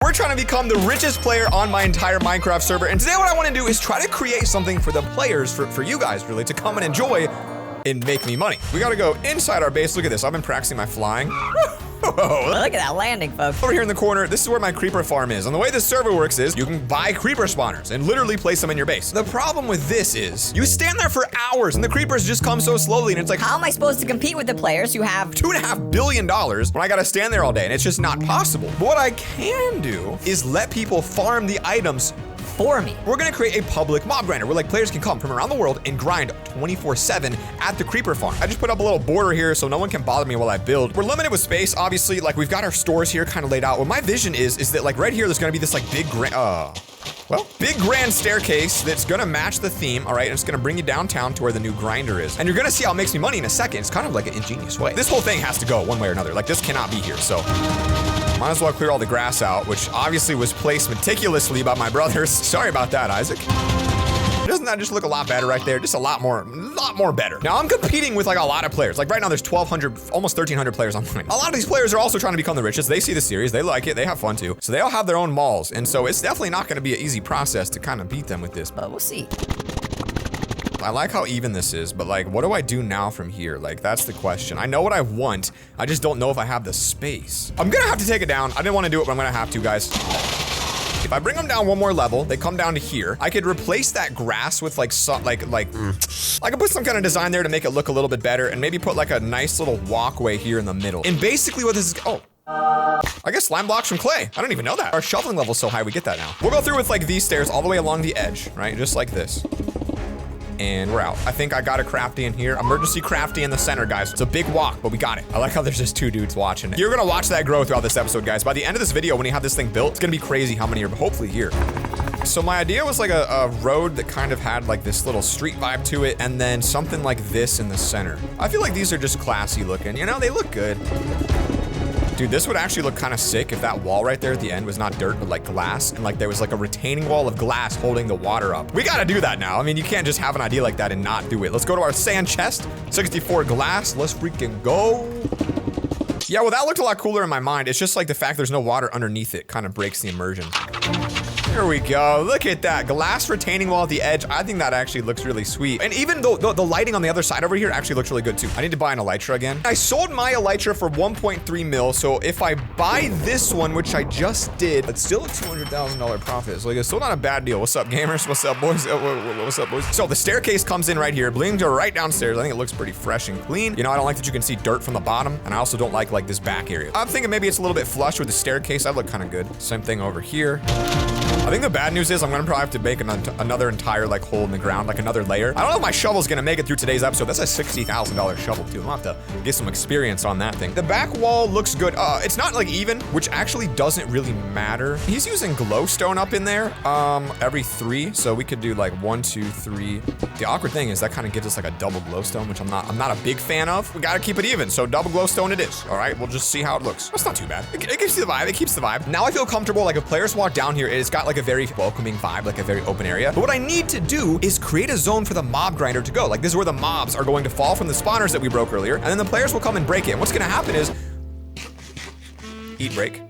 we're trying to become the richest player on my entire Minecraft server. And today what I want to do is try to create something for the players, for you guys really, to come and enjoy and make me money. We got to go inside our base. Look at this. I've been practicing my flying. Look at that landing, folks. Over here in the corner, this is where my creeper farm is. And the way this server works is you can buy creeper spawners and literally place them in your base. The problem with this is you stand there for hours and the creepers just come so slowly and it's like, how am I supposed to compete with the players who have $2.5 billion when I gotta stand there all day? And it's just not possible. But what I can do is let people farm the items for me. We're gonna create a public mob grinder where like players can come from around the world and grind 24/7 at the creeper farm. I just put up a little border here so no one can bother me while I build. We're limited with space, obviously. Like we've got our stores here kind of laid out. What my vision is that like right here, there's gonna be this like big grand staircase that's gonna match the theme, all right? And it's gonna bring you downtown to where the new grinder is. And you're gonna see how it makes me money in a second. It's kind of like an ingenious way. This whole thing has to go one way or another. Like this cannot be here, so. Might as well clear all the grass out, which obviously was placed meticulously by my brothers. Sorry about that, Isaac. Doesn't that just look a lot better right there? Just a lot more better. Now I'm competing with like a lot of players. Like right now there's 1,200, almost 1,300 players online. A lot of these players are also trying to become the richest. They see the series, they like it, they have fun too. So they all have their own malls. And so it's definitely not gonna be an easy process to kind of beat them with this. But we'll see. I like how even this is, but like, what do I do now from here? Like, that's the question. I know what I want. I just don't know if I have the space. I'm gonna have to take it down. I didn't want to do it, but I'm gonna have to, guys. If I bring them down one more level, they come down to here. I could replace that grass with like some, I could put some kind of design there to make it look a little bit better and maybe put like a nice little walkway here in the middle. And basically what this is, I guess slime blocks from clay. I don't even know that. Our shoveling level's so high, we get that now. We'll go through with like these stairs all the way along the edge, right? Just like this. And we're out. I think I got a crafty in here. Emergency crafty in the center, guys. It's a big walk, but we got it. I like how there's just 2 dudes watching it. You're gonna watch that grow throughout this episode, guys. By the end of this video, when you have this thing built, it's gonna be crazy how many are hopefully here. So my idea was like a road that kind of had like this little street vibe to it, and then something like this in the center. I feel like these are just classy looking. You know, they look good. Dude, this would actually look kind of sick if that wall right there at the end was not dirt, but like glass, and like there was like a retaining wall of glass holding the water up. We gotta do that now. I mean, you can't just have an idea like that and not do it. Let's go to our sand chest, 64 glass. Let's freaking go. Yeah, well, that looked a lot cooler in my mind. It's just like the fact there's no water underneath it kind of breaks the immersion. Here we go. Look at that. Glass retaining wall at the edge. I think that actually looks really sweet. And even though the lighting on the other side over here actually looks really good too. I need to buy an elytra again. I sold my elytra for 1.3 mil. So if I buy this one, which I just did, it's still a $200,000 profit. So like, it's still not a bad deal. What's up, gamers? What's up, boys? What's up, boys? So the staircase comes in right here. Brings her right downstairs. I think it looks pretty fresh and clean. You know, I don't like that you can see dirt from the bottom. And I also don't like this back area. I'm thinking maybe it's a little bit flush with the staircase. That look kind of good. Same thing over here. I think the bad news is I'm gonna probably have to make another entire like hole in the ground, like another layer. I don't know if my shovel's gonna make it through today's episode. That's a $60,000 shovel too. I'll have to get some experience on that thing. The back wall looks good. It's not like even, which actually doesn't really matter. He's using glowstone up in there every 3, so we could do like 1, 2, 3. The awkward thing is that kind of gives us like a double glowstone, which I'm not a big fan of. We gotta keep it even, so double glowstone it is. All right, we'll just see how it looks. That's not too bad. It gives you the vibe. It keeps the vibe. Now I feel comfortable. Like if players walk down here, it's got like a very welcoming vibe, like a very open area. But what I need to do is create a zone for the mob grinder to go. Like this is where the mobs are going to fall from the spawners that we broke earlier, and then the players will come and break it. And what's gonna happen is eat break.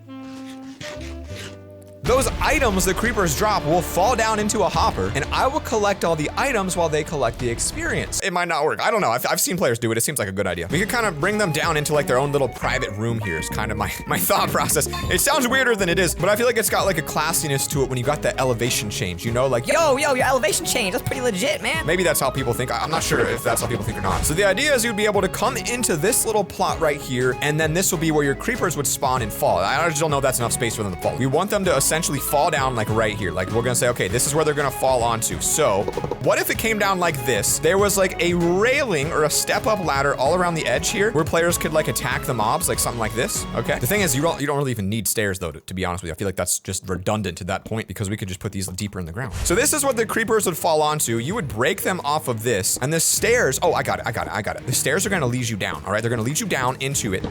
Those items the creepers drop will fall down into a hopper, and I will collect all the items while they collect the experience. It might not work. I don't know. I've seen players do it. It seems like a good idea. We could kind of bring them down into like their own little private room here is kind of my thought process. It sounds weirder than it is, but I feel like it's got like a classiness to it when you got the elevation change, you know? Like, yo, your elevation change. That's pretty legit, man. Maybe that's how people think. I'm not sure if that's how people think or not. So the idea is you'd be able to come into this little plot right here, and then this will be where your creepers would spawn and fall. I just don't know if that's enough space for them to fall. We want them to essentially fall down like right here. Like we're gonna say, okay, this is where they're gonna fall onto. So what if it came down like this? There was like a railing or a step up ladder all around the edge here where players could like attack the mobs, like something like this. Okay. The thing is you don't really even need stairs though, to be honest with you. I feel like that's just redundant to that point because we could just put these deeper in the ground. So this is what the creepers would fall onto. You would break them off of this, and the stairs, oh, I got it. The stairs are gonna lead you down, all right? They're gonna lead you down into it.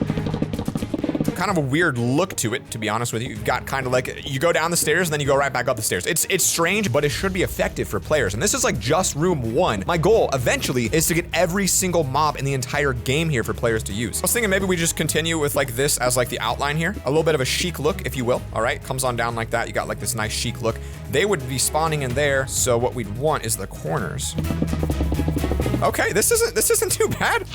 kind of a weird look to it, to be honest with you. You've got kind of like, you go down the stairs and then you go right back up the stairs. It's strange, but it should be effective for players. And this is like just room 1. My goal eventually is to get every single mob in the entire game here for players to use. I was thinking maybe we just continue with like this as like the outline here. A little bit of a chic look, if you will. All right, comes on down like that. You got like this nice chic look. They would be spawning in there. So what we'd want is the corners. Okay, this isn't too bad.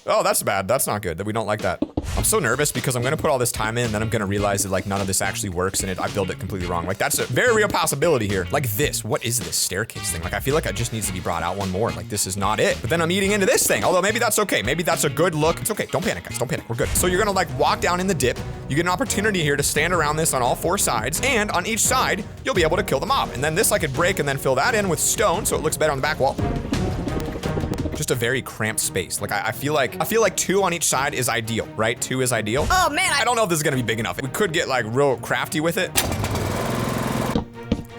Oh, that's bad. That's not good. That we don't like that. I'm so nervous because I'm gonna put all this time in, and then I'm gonna realize that like none of this actually works and I build it completely wrong. Like that's a very real possibility here. Like this, what is this staircase thing? Like I feel like it just needs to be brought out one more. Like this is not it. But then I'm eating into this thing. Although maybe that's okay. Maybe that's a good look. It's okay. Don't panic, guys. Don't panic. We're good. So you're gonna like walk down in the dip. You get an opportunity here to stand around this on all 4 sides, and on each side you'll be able to kill the mob. And then this I could break and then fill that in with stone so it looks better on the back wall. Just a very cramped space. Like I feel like 2 on each side is ideal, right? 2 is ideal. Oh man, I don't know if this is gonna be big enough. We could get like real crafty with it.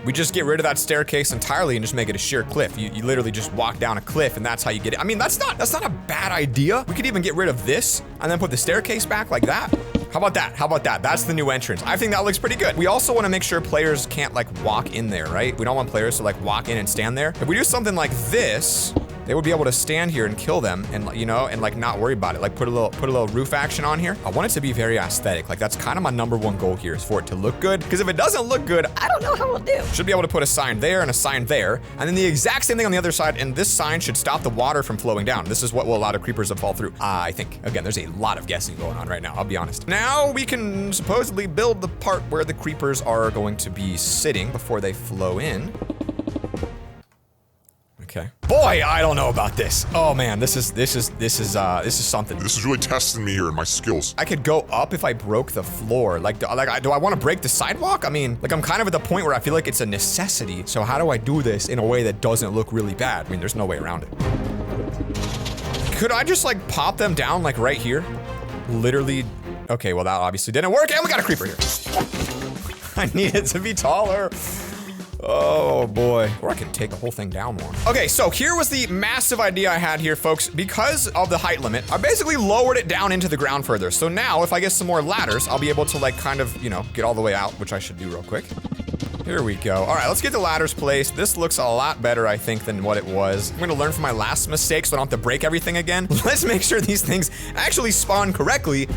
We just get rid of that staircase entirely and just make it a sheer cliff. You literally just walk down a cliff and that's how you get it. I mean, that's not a bad idea. We could even get rid of this and then put the staircase back like that. How about that? How about that? That's the new entrance. I think that looks pretty good. We also want to make sure players can't like walk in there, right? We don't want players to like walk in and stand there. If we do something like this, they would be able to stand here and kill them and, you know, and like not worry about it. Like put a little roof action on here. I want it to be very aesthetic. Like that's kind of my #1 goal here is for it to look good. Because if it doesn't look good, I don't know how we'll do. Should be able to put a sign there and a sign there. And then the exact same thing on the other side. And this sign should stop the water from flowing down. This is what will allow the creepers to fall through. I think. Again, there's a lot of guessing going on right now. I'll be honest. Now we can supposedly build the part where the creepers are going to be sitting before they flow in. Okay. Boy, I don't know about this. Oh man, this is something. This is really testing me here and my skills. I could go up if I broke the floor. Do I want to break the sidewalk? I mean, like I'm kind of at the point where I feel like it's a necessity. So how do I do this in a way that doesn't look really bad? I mean, there's no way around it. Could I just like pop them down like right here? Literally. Okay, well that obviously didn't work, and we got a creeper here. I need it to be taller. Oh boy, or I can take the whole thing down more. Okay, so here was the massive idea I had here, folks. Because of the height limit, I basically lowered it down into the ground further. So now if I get some more ladders, I'll be able to like kind of, you know, get all the way out, which I should do real quick. Here we go. All right, let's get the ladders placed. This looks a lot better, I think, than what it was. I'm gonna learn from my last mistake so I don't have to break everything again. Let's make sure these things actually spawn correctly.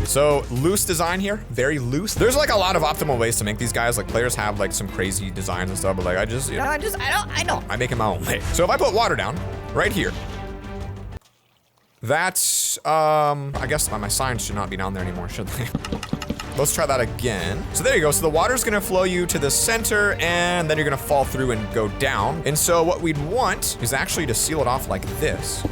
So loose design here, very loose. There's like a lot of optimal ways to make these guys. Like players have like some crazy designs and stuff, but like I just, you know, I don't. I make it my own way. So if I put water down right here, that's, I guess my signs should not be down there anymore, should they? Let's try that again. So there you go. So the water's gonna flow you to the center and then you're gonna fall through and go down. And so what we'd want is actually to seal it off like this.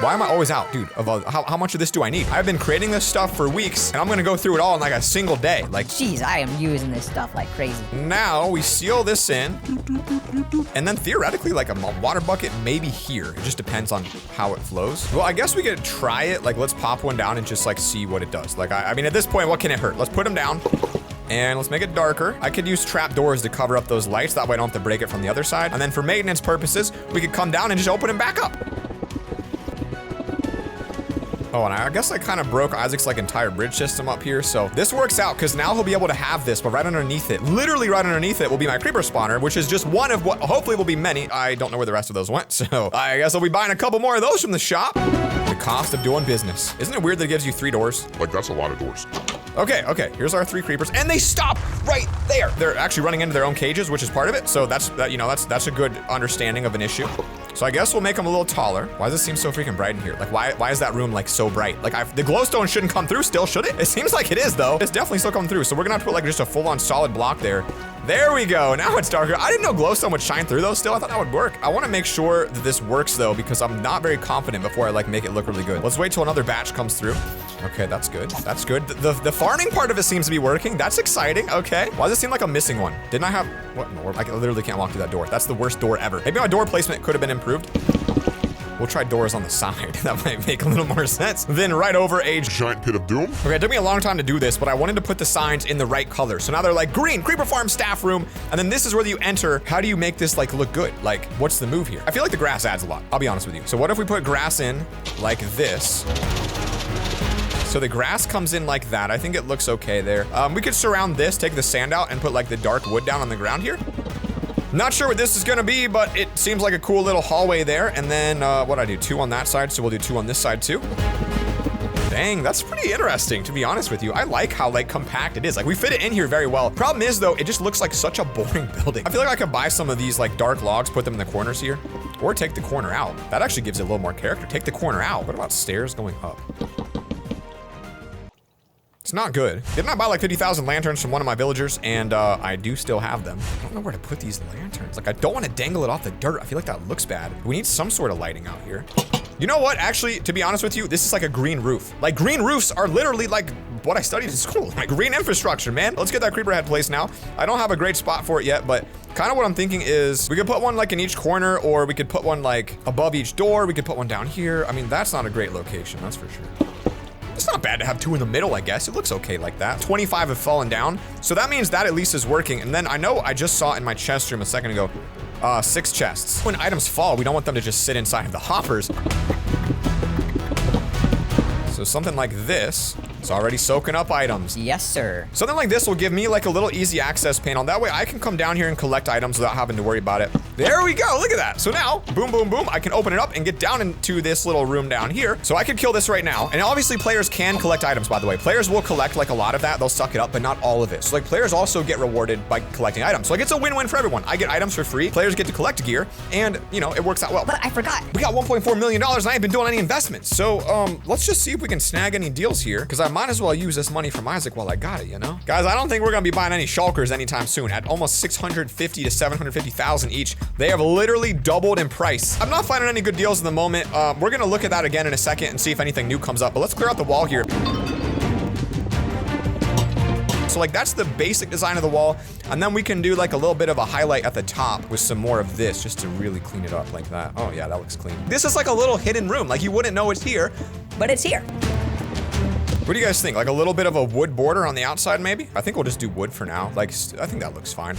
Why am I always out, dude? How much of this do I need? I've been creating this stuff for weeks, and I'm gonna go through it all in like a single day. Like, jeez, I am using this stuff like crazy. Now we seal this in, and then theoretically, like a water bucket maybe here. It just depends on how it flows. Well, I guess we could try it. Like, let's pop one down and just like see what it does. Like, I mean, at this point, what can it hurt? Let's put them down. And let's make it darker. I could use trap doors to cover up those lights. That way I don't have to break it from the other side. And then for maintenance purposes, we could come down and just open them back up. Oh, and I guess I kind of broke Isaac's like entire bridge system up here. So this works out because now he'll be able to have this, but right underneath it, literally right underneath it will be my creeper spawner, which is just one of what hopefully will be many. I don't know where the rest of those went. So I guess I'll be buying a couple more of those from the shop. The cost of doing business. Isn't it weird that it gives you 3 doors? Like that's a lot of doors. Okay, here's our 3 creepers, and they stop right there. They're actually running into their own cages, which is part of it. So that's a good understanding of an issue. So I guess we'll make them a little taller. Why does it seem so freaking bright in here? Like why is that room like so bright? Like the glowstone shouldn't come through still, should it? It seems like it is though. It's definitely still coming through. So we're gonna have to put like just a full-on solid block there. There we go. Now it's darker. I didn't know glowstone would shine through though still. I thought that would work. I want to make sure that this works though because I'm not very confident before I like make it look really good. Let's wait till another batch comes through. Okay, that's good. That's good. The farming part of it seems to be working. That's exciting. Okay. Why does it seem like I'm missing one? Didn't I have what? No, I literally can't walk through that door. That's the worst door ever. Maybe my door placement could have been improved. We'll try doors on the side. That might make a little more sense. Then right over a Giant pit of doom? Okay, it took me a long time to do this, but I wanted to put the signs in the right color. So now they're like green, Creeper Farm staff room, and then this is where you enter. How do you make this like look good? Like, what's the move here? I feel like the grass adds a lot. I'll be honest with you. So what if we put grass in like this? So the grass comes in like that. I think it looks okay there. We could surround this, take the sand out, and put like the dark wood down on the ground here. Not sure what this is gonna be, but it seems like a cool little hallway there. And then what'd I do? 2 on that side, so we'll do 2 on this side too. Dang, that's pretty interesting, to be honest with you. I like how like compact it is. Like we fit it in here very well. Problem is though, it just looks like such a boring building. I feel like I could buy some of these like dark logs, put them in the corners here, or take the corner out. That actually gives it a little more character. Take the corner out. What about stairs going up? It's not good. Didn't I buy like 50,000 lanterns from one of my villagers? And I do still have them. I don't know where to put these lanterns. Like I don't want to dangle it off the dirt. I feel like that looks bad. We need some sort of lighting out here. You know what? Actually, to be honest with you, this is like a green roof. Like green roofs are literally like what I studied in school. Like green infrastructure, man. Let's get that creeper head placed now. I don't have a great spot for it yet, but kind of what I'm thinking is we could put one like in each corner, or we could put one like above each door. We could put one down here. I mean, that's not a great location, that's for sure. It's not bad to have 2 in the middle, I guess. It looks okay like that. 25 have fallen down. So that means that at least is working. And then I know I just saw in my chest room a second ago, 6 chests. When items fall, we don't want them to just sit inside of the hoppers. So something like this is already soaking up items. Yes, sir. Something like this will give me like a little easy access panel. That way I can come down here and collect items without having to worry about it. There we go, look at that. So now, boom, boom, boom, I can open it up and get down into this little room down here. So I could kill this right now. And obviously players can collect items, by the way. Players will collect like a lot of that. They'll suck it up, but not all of it. So like players also get rewarded by collecting items. So like it's a win-win for everyone. I get items for free, players get to collect gear, and you know, it works out well. But I forgot. We got $1.4 million and I ain't been doing any investments. So let's just see if we can snag any deals here, because I might as well use this money from Isaac while I got it, you know? Guys, I don't think we're gonna be buying any shulkers anytime soon. At almost 650 to 750,000 each, they have literally doubled in price. I'm not finding any good deals in the moment. We're gonna look at that again in a second and see if anything new comes up, but let's clear out the wall here. So like that's the basic design of the wall, and then we can do like a little bit of a highlight at the top with some more of this just to really clean it up like that. Oh yeah, that looks clean. This is like a little hidden room, like you wouldn't know it's here. But it's here. What do you guys think? Like a little bit of a wood border on the outside maybe? I think we'll just do wood for now. Like, I think that looks fine.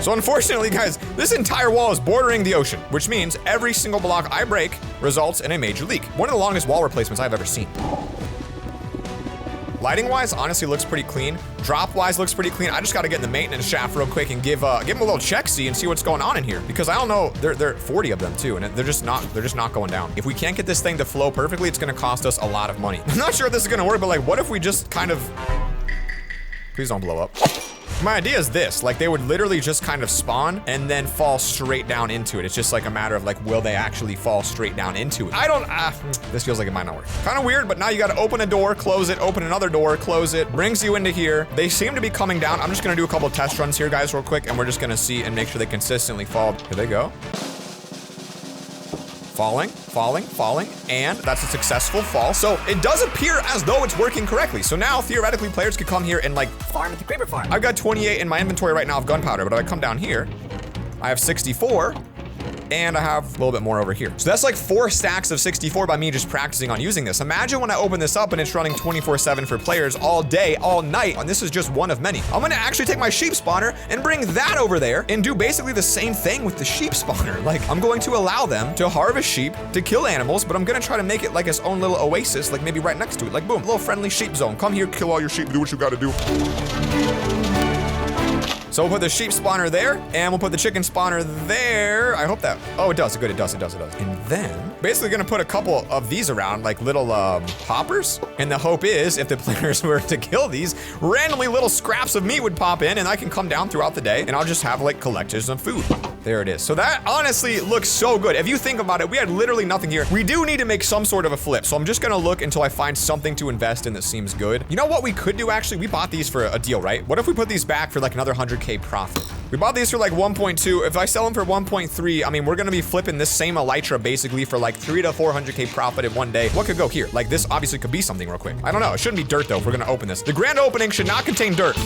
So unfortunately, guys, this entire wall is bordering the ocean, which means every single block I break results in a major leak. One of the longest wall replacements I've ever seen. Lighting-wise, honestly looks pretty clean. Drop-wise looks pretty clean. I just gotta get in the maintenance shaft real quick and give them a little check-see and see what's going on in here. Because I don't know, there are 40 of them too, and they're just not going down. If we can't get this thing to flow perfectly, it's gonna cost us a lot of money. I'm not sure if this is gonna work, but like, what if we just kind of... Please don't blow up. My idea is this, like they would literally just kind of spawn and then fall straight down into it. It's just like a matter of like, will they actually fall straight down into it? This feels like it might not work. Kind of weird, but now you gotta open a door, close it, open another door, close it, brings you into here. They seem to be coming down. I'm just gonna do a couple of test runs here, guys, real quick, and we're just gonna see and make sure they consistently fall. Here they go. Falling, falling, falling, and that's a successful fall. So it does appear as though it's working correctly. So now, theoretically, players could come here and like Farm at the creeper farm. I've got 28 in my inventory right now of gunpowder, but if I come down here, I have 64, and I have a little bit more over here. So that's like 4 stacks of 64 by me just practicing on using this. Imagine when I open this up and it's running 24/7 for players all day, all night, and this is just one of many. I'm gonna actually take my sheep spawner and bring that over there and do basically the same thing with the sheep spawner. Like, I'm going to allow them to harvest sheep, to kill animals, but I'm gonna try to make it like its own little oasis, like maybe right next to it. Like, boom, little friendly sheep zone. Come here, kill all your sheep, do what you gotta do. So we'll put the sheep spawner there, and we'll put the chicken spawner there. I hope that, oh, it does, good, it does. And then, basically gonna put a couple of these around, like little hoppers. And the hope is, if the players were to kill these, randomly little scraps of meat would pop in, and I can come down throughout the day, and I'll just have like collectors of food. There it is. So that honestly looks so good. If you think about it, we had literally nothing here. We do need to make some sort of a flip. So I'm just gonna look until I find something to invest in that seems good. You know what we could do actually? We bought these for a deal, right? What if we put these back for like another 100K profit? We bought these for like 1.2. If I sell them for 1.3, I mean, we're gonna be flipping this same elytra basically for like 300 to 400K profit in one day. What could go here? Like this obviously could be something real quick. I don't know. It shouldn't be dirt though if we're gonna open this. The grand opening should not contain dirt.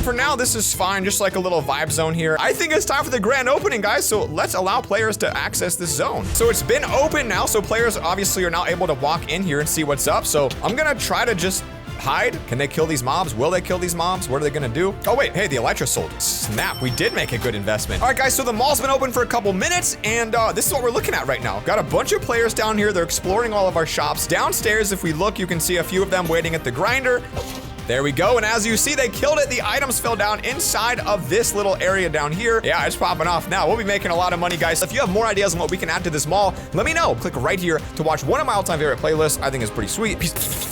For now, this is fine, just like a little vibe zone here. I think it's time for the grand opening, guys, so let's allow players to access this zone. So it's been open now, so players obviously are now able to walk in here and see what's up. So I'm gonna try to just hide. Can they kill these mobs? Will they kill these mobs? What are they gonna do? Oh wait, hey, the Elytra sold. Snap, we did make a good investment. All right, guys, so the mall's been open for a couple minutes, and this is what we're looking at right now. Got a bunch of players down here. They're exploring all of our shops. Downstairs, if we look, you can see a few of them waiting at the grinder. There we go, and as you see, they killed it. The items fell down inside of this little area down here. Yeah, it's popping off now. We'll be making a lot of money, guys. If you have more ideas on what we can add to this mall, let me know. Click right here to watch one of my all-time favorite playlists. I think it's pretty sweet. Peace.